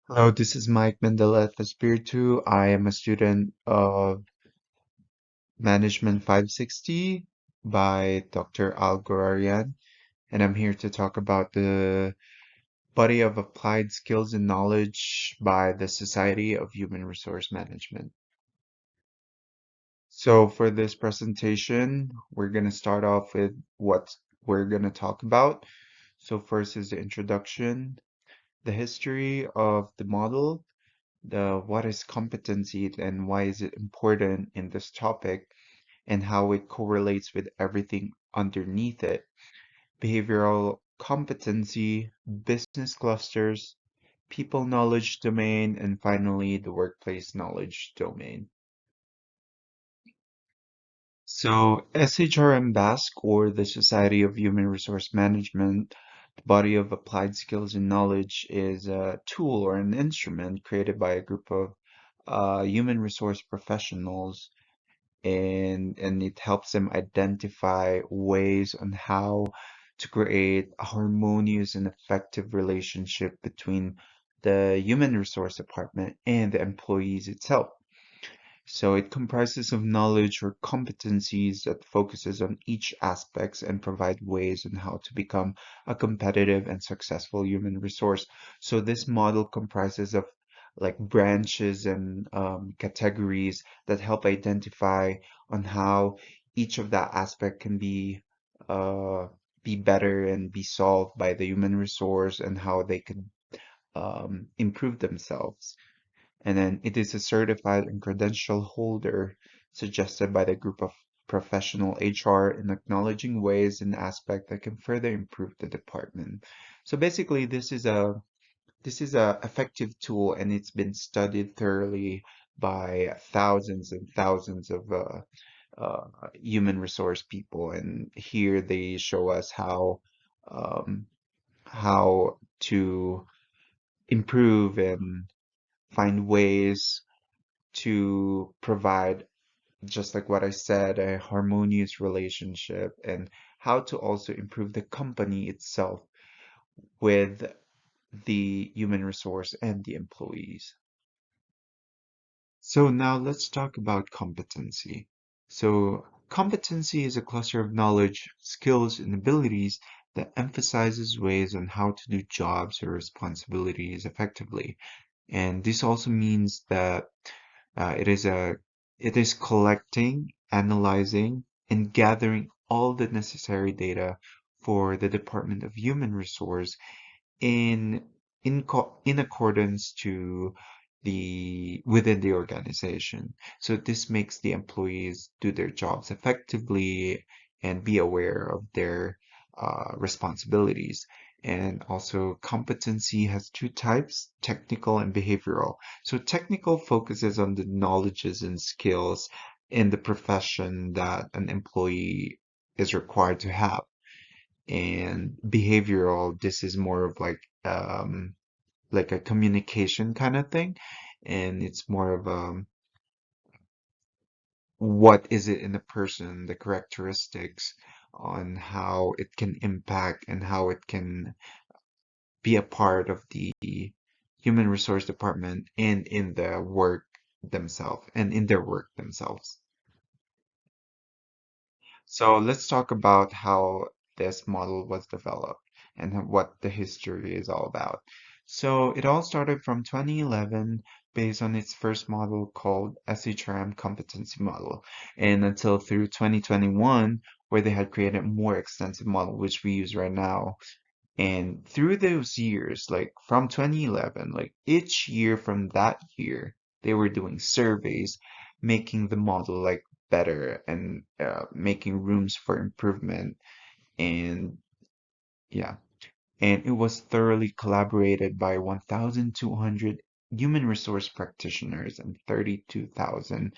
Hello, this is Mike Mendeleth Espiritu. I am a student of Management 560 by Dr. Al Gorarian, and I'm here to talk about the Body of Applied Skills and Knowledge by the Society of Human Resource Management. So for this presentation, we're going to start off with what we're going to talk about. So first is the introduction, the history of the model, the what is competency and why is it important in this topic, and how it correlates with everything underneath it. Behavioral competency, business clusters, people knowledge domain, and finally the workplace knowledge domain. So SHRM Basque, or the Society of Human Resource Management, the body of applied skills and knowledge, is a tool or an instrument created by a group of human resource professionals, and it helps them identify ways on how to create a harmonious and effective relationship between the human resource department and the employees itself. So it comprises of knowledge or competencies that focuses on each aspects and provide ways on how to become a competitive and successful human resource. So this model comprises of like branches and categories that help identify on how each of that aspect can uh, be better and be solved by the human resource and how they can improve themselves. And then it is a certified and credential holder suggested by the group of professional HR in acknowledging ways and aspects that can further improve the department. So basically, this is a effective tool, and it's been studied thoroughly by thousands and thousands of human resource people. And here they show us um, how to improve and find ways to provide, just like what I said, a harmonious relationship, and how to also improve the company itself with the human resource and the employees. So now let's talk about competency. So competency is a cluster of knowledge, skills, and abilities that emphasizes ways on how to do jobs or responsibilities effectively. And this also means that it is collecting, analyzing, and gathering all the necessary data for the Department of Human Resource in in accordance to the within the organization. So this makes the employees do their jobs effectively and be aware of their responsibilities. And also competency has two types, technical and behavioral. So technical focuses on the knowledges and skills in the profession that an employee is required to have. And behavioral, this is more of like a communication kind of thing, and it's more of what is it in the person, the characteristics on how it can impact and how it can be a part of the human resource department and in the work themselves and in their work themselves. So let's talk about how this model was developed and what the history is all about. So it all started from 2011 based on its first model called SHRM Competency Model, and until through 2021 where they had created a more extensive model which we use right now. And through those years, like from 2011, like each year from that year, they were doing surveys, making the model like better and making rooms for improvement. And yeah, and it was thoroughly collaborated by 1,200 human resource practitioners and 32,000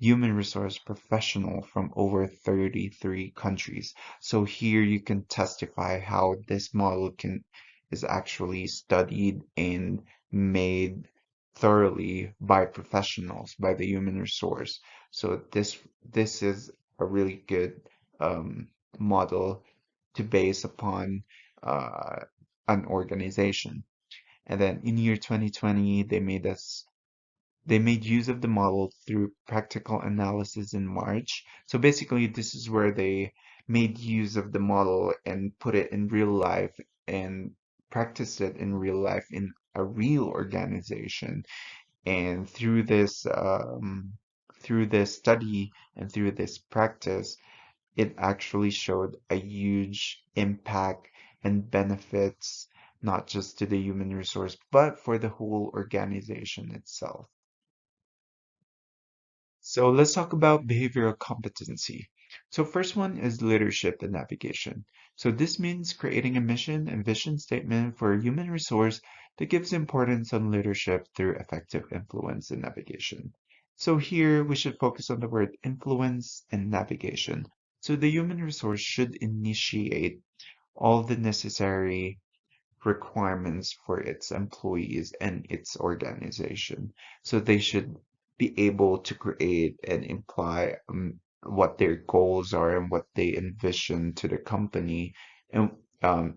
human resource professional from over 33 countries. So here you can testify how this model can is actually studied and made thoroughly by professionals, by the human resource. So this is a really good um, model to base upon uh, an organization. And then in year 2020, they made use of the model through practical analysis in March. So basically, this is where they made use of the model and put it in real life and practiced it in real life in a real organization. And through this study and through this practice, it actually showed a huge impact and benefits, not just to the human resource, but for the whole organization itself. So let's talk about behavioral competency. So first one is leadership and navigation. So this means creating a mission and vision statement for a human resource that gives importance on leadership through effective influence and navigation. So here we should focus on the word influence and navigation. So the human resource should initiate all the necessary requirements for its employees and its organization. So they should be able to create and imply what their goals are and what they envision to the company, and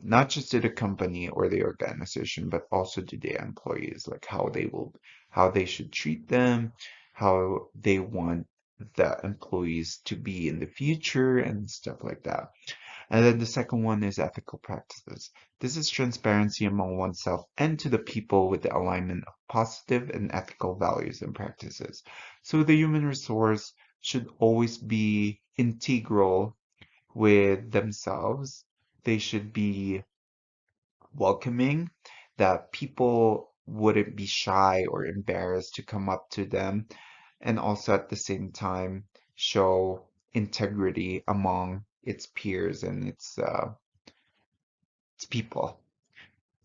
not just to the company or the organization, but also to the employees, like how they should treat them, how they want the employees to be in the future and stuff like that. And then the second one is ethical practices. This is transparency among oneself and to the people with the alignment of positive and ethical values and practices. So the human resource should always be integral with themselves. They should be welcoming, that people wouldn't be shy or embarrassed to come up to them, and also at the same time show integrity among its peers and its people.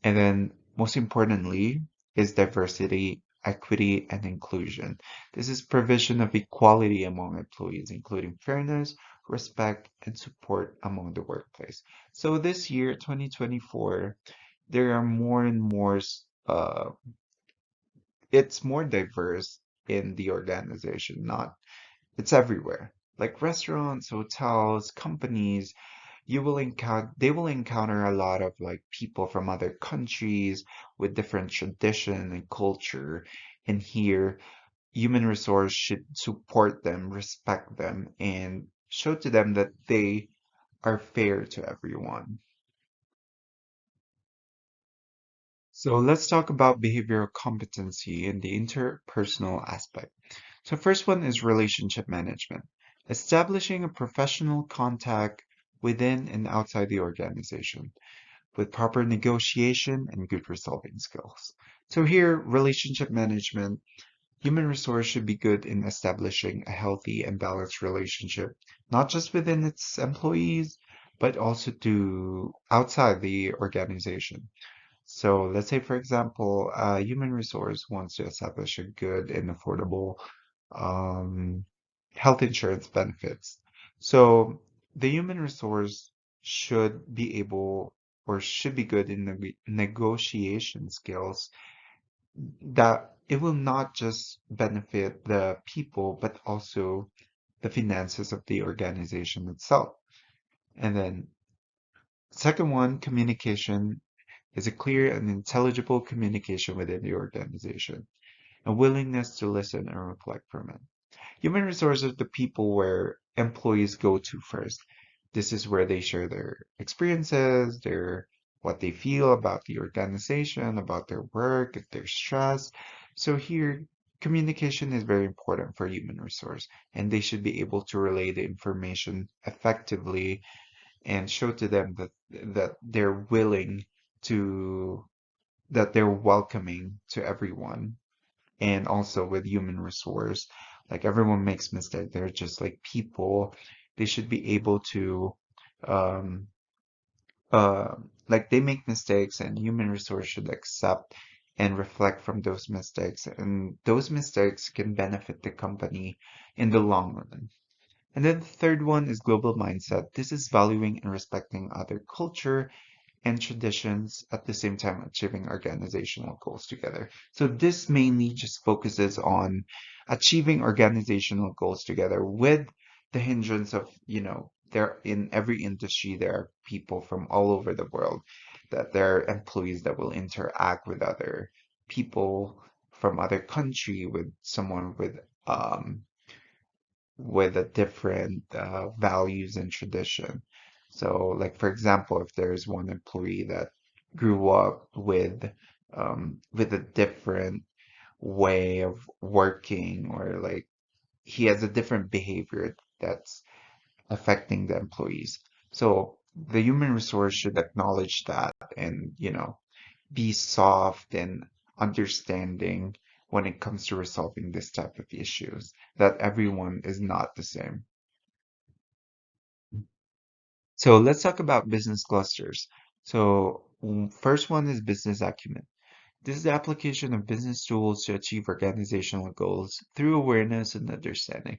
And then most importantly is diversity, equity, and inclusion. This is provision of equality among employees, including fairness, respect, and support among the workplace. So this year, 2024, there are more and more, uh, it's more diverse in the organization, not, it's everywhere. Like restaurants, hotels, companies, they will encounter a lot of like people from other countries with different tradition and culture. And here, human resource should support them, respect them, and show to them that they are fair to everyone. So let's talk about behavioral competency and the interpersonal aspect. So first one is relationship management, establishing a professional contact within and outside the organization with proper negotiation and good resolving skills. So here, relationship management, human resource should be good in establishing a healthy and balanced relationship, not just within its employees, but also to outside the organization. So let's say, for example, human resource wants to establish a good and affordable um, health insurance benefits. So the human resource should be able or should be good in negotiation skills, that it will not just benefit the people, but also the finances of the organization itself. And then second one, communication is a clear and intelligible communication within the organization, a willingness to listen and reflect from it. Human resources are the people where employees go to first. This is where they share their experiences, their what they feel about the organization, about their work, if they're stressed. So here, communication is very important for human resource, and they should be able to relay the information effectively and show to them that they're willing to that they're welcoming to everyone. And also with human resource, like everyone makes mistakes, they're just like people. They should be able to um uh like they make mistakes, and human resource should accept and reflect from those mistakes, and those mistakes can benefit the company in the long run. And then the third one is global mindset. This is valuing and respecting other culture and traditions at the same time achieving organizational goals together. So this mainly just focuses on achieving organizational goals together with the hindrance of, there in every industry, there are people from all over the world. that there are employees that will interact with other people from other country, with someone with a different values and tradition. So, like for example, if there's one employee that grew up with a different way of working, or like he has a different behavior that's affecting the employees. So the human resource should acknowledge that and, be soft and understanding when it comes to resolving this type of issues, that everyone is not the same. So let's talk about business clusters. So first one is business acumen. This is the application of business tools to achieve organizational goals through awareness and understanding.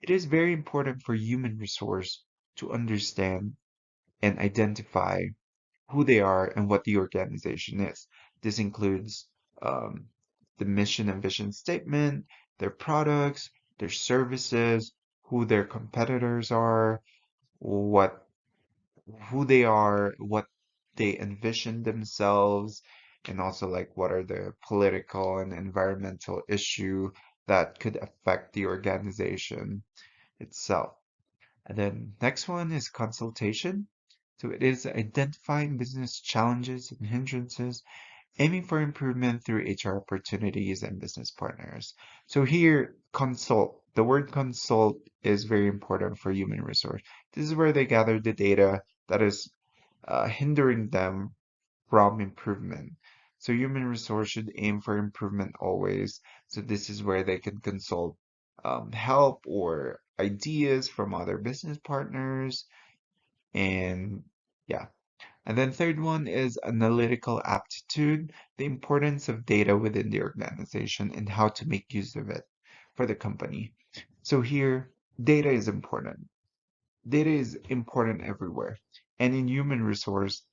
It is very important for human resource to understand and identify who they are and what the organization is. This includes um, the mission and vision statement, their products, their services, who their competitors are, what who they are, what they envision themselves, and also like what are the political and environmental issue that could affect the organization itself. And then next one is consultation. So it is identifying business challenges and hindrances, aiming for improvement through HR opportunities and business partners. So here, consult. The word consult is very important for human resource. This is where they gather the data that is hindering them from improvement. So human resource should aim for improvement always. So this is where they can consult help or ideas from other business partners. And yeah. And then third one is analytical aptitude, the importance of data within the organization and how to make use of it for the company. So here, data is important. Data is important everywhere. And in human resource,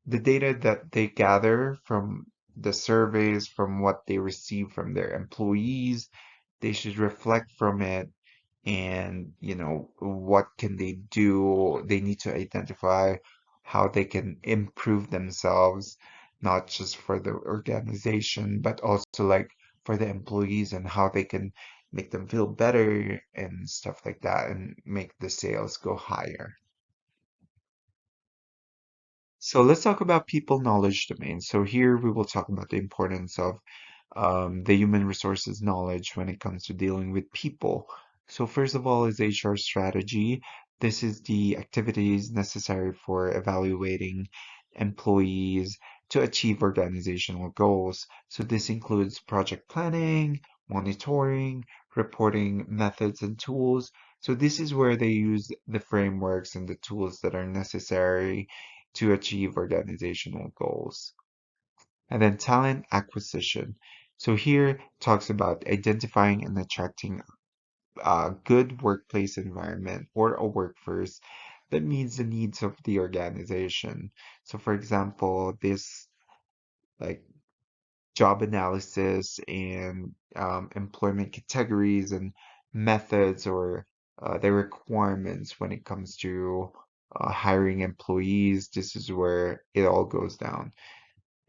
the data that they gather from the surveys, from what they receive from their employees, they should reflect from it, and what can they do. They need to identify how they can improve themselves, not just for the organization but also like for the employees, and how they can make them feel better and stuff like that, and make the sales go higher. So let's talk about people knowledge domain. So here we will talk about the importance of the human resources knowledge when it comes to dealing with people. So first of all is HR strategy. This is the activities necessary for evaluating employees to achieve organizational goals. So this includes project planning, monitoring, reporting methods and tools. So this is where they use the frameworks and the tools that are necessary to achieve organizational goals. And then talent acquisition. So here talks about identifying and attracting a good workplace environment or a workforce that meets the needs of the organization. So for example, this like job analysis and employment categories and methods, or the requirements when it comes to hiring employees. This is where it all goes down.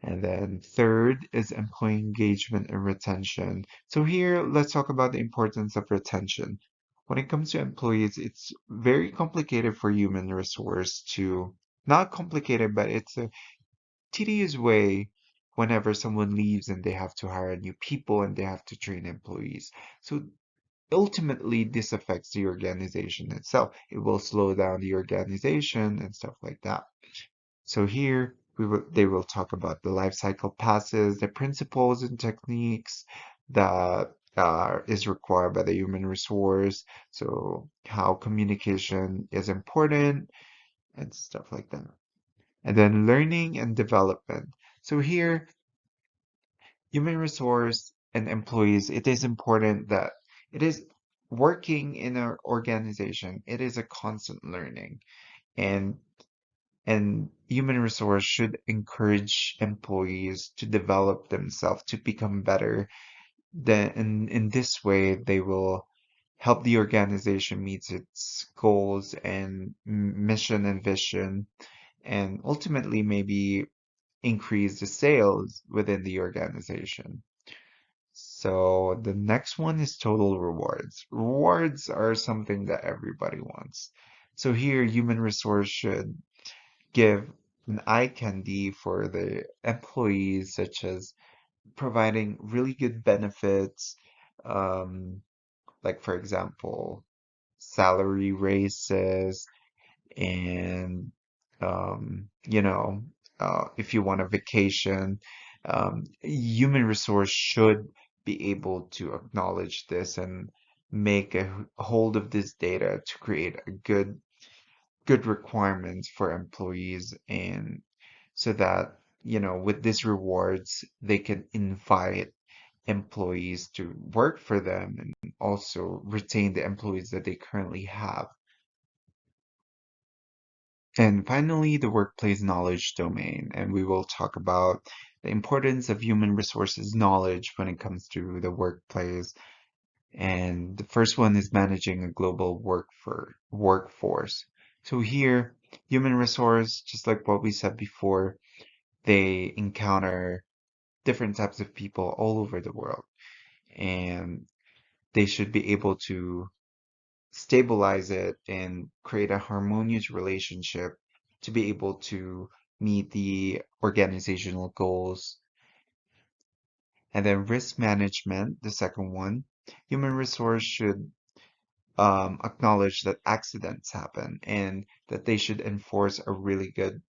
And then third is employee engagement and retention. So here, let's talk about the importance of retention. When it comes to employees, it's very complicated for human resource to, not complicated, but it's a tedious way whenever someone leaves and they have to hire new people and they have to train employees. So ultimately, this affects the organization itself. It will slow down the organization and stuff like that. So here they will talk about the life cycle passes, the principles and techniques that is required by the human resource. So how communication is important and stuff like that. And then learning and development. So here, human resource and employees, it is important that it is working in an organization. It is a constant learning. And human resource should encourage employees to develop themselves to become better. Then in this way, they will help the organization meet its goals and mission and vision, and ultimately maybe increase the sales within the organization. So the next one is total rewards. Rewards are something that everybody wants. So here, human resource should give an eye candy for the employees, such as providing really good benefits, um, like for example, salary raises, and you know, if you want a vacation, human resource should be able to acknowledge this and make a hold of this data to create a good requirements for employees, and so that, with these rewards they can invite employees to work for them and also retain the employees that they currently have. And finally, the workplace knowledge domain, and we will talk about the importance of human resources knowledge when it comes to the workplace. And the first one is managing a global workforce. So here, human resource, just like what we said before, they encounter different types of people all over the world, and they should be able to stabilize it and create a harmonious relationship to be able to meet the organizational goals. And then risk management, the second one, human resource should acknowledge that accidents happen and that they should enforce a really good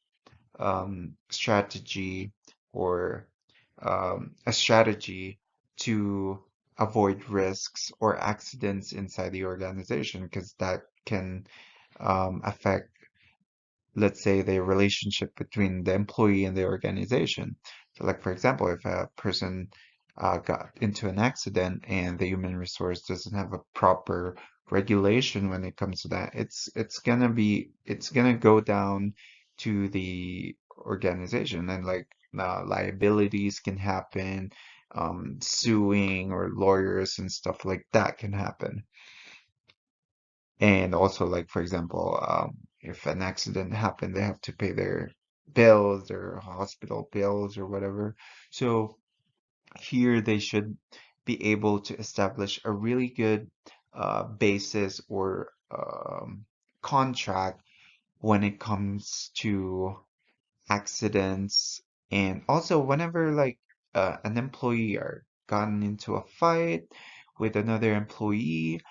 strategy, or a strategy to avoid risks or accidents inside the organization, because that can affect, let's say, the relationship between the employee and the organization. So, like for example, if a person got into an accident and the human resource doesn't have a proper regulation when it comes to that, it's gonna go down to the organization, and like liabilities can happen, suing or lawyers and stuff like that can happen. And also, like, for example, if an accident happened, they have to pay their bills, their hospital bills or whatever. So here they should be able to establish a really good basis or contract when it comes to accidents. And also whenever like an employee are gotten into a fight with another employee,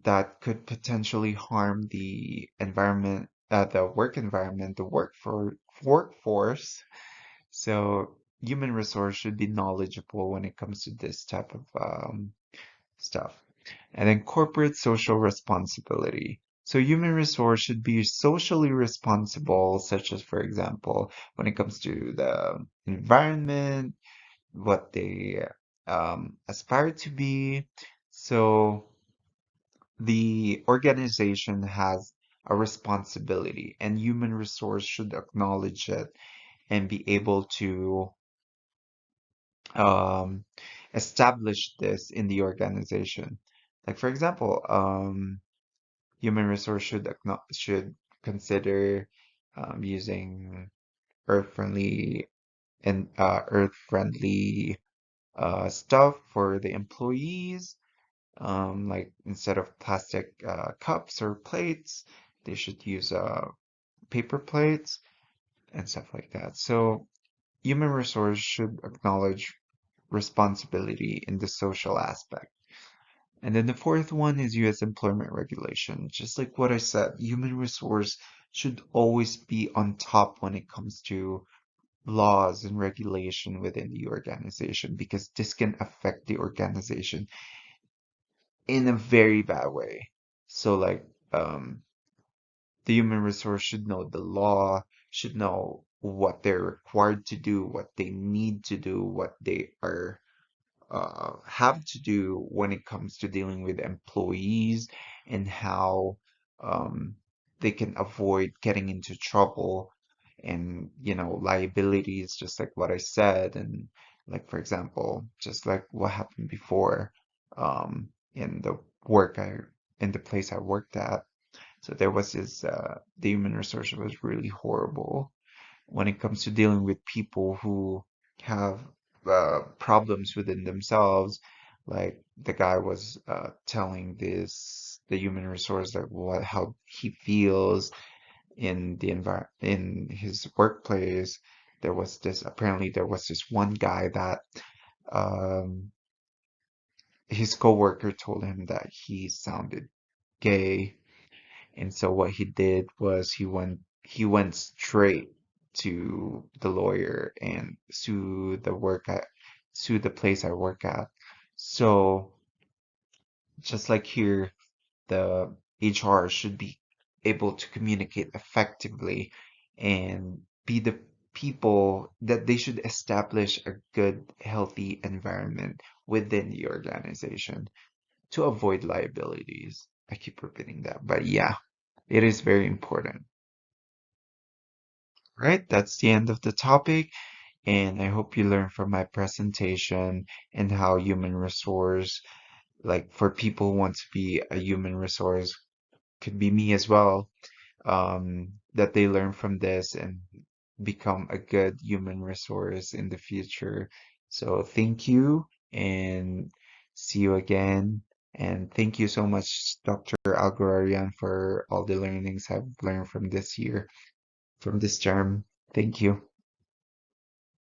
that could potentially harm the environment, the work environment, the workforce. So human resource should be knowledgeable when it comes to this type of stuff. And then corporate social responsibility. So human resource should be socially responsible, such as, for example, when it comes to the environment, what they aspire to be. So the organization has a responsibility, and human resource should acknowledge it and be able to um, establish this in the organization. Like for example, human resource should consider using earth-friendly and earth-friendly stuff for the employees. Like instead of plastic cups or plates, they should use paper plates and stuff like that. So human resource should acknowledge responsibility in the social aspect. And then the fourth one is U.S. employment regulation. Just like what I said, human resource should always be on top when it comes to laws and regulation within the organization, because this can affect the organization in a very bad way. So like the human resource should know the law, should know what they're required to do, what they need to do, what they are have to do when it comes to dealing with employees, and how um, they can avoid getting into trouble and, liabilities, just like what I said. And like, for example, just like what happened before in the work in the place I worked at. So there was this, the human resource was really horrible. when it comes to dealing with people who have problems within themselves. Like the guy was telling the human resource that what how he feels in the in his workplace. There was this one guy that um, his coworker told him that he sounded gay, and so what he did was he went straight to the lawyer and sue the place I work at. So just like here, the HR should be able to communicate effectively and be the people that they should establish a good, healthy environment within the organization to avoid liabilities. I keep repeating that, but yeah, it is very important. Right? That's the end of the topic, and I hope you learned from my presentation and how human resource, like for people who want to be a human resource, could be me as well, that they learn from this and become a good human resource in the future. So thank you and see you again. And thank you so much, Dr. Algorarian, for all the learnings I've learned from this year, from this term. Thank you.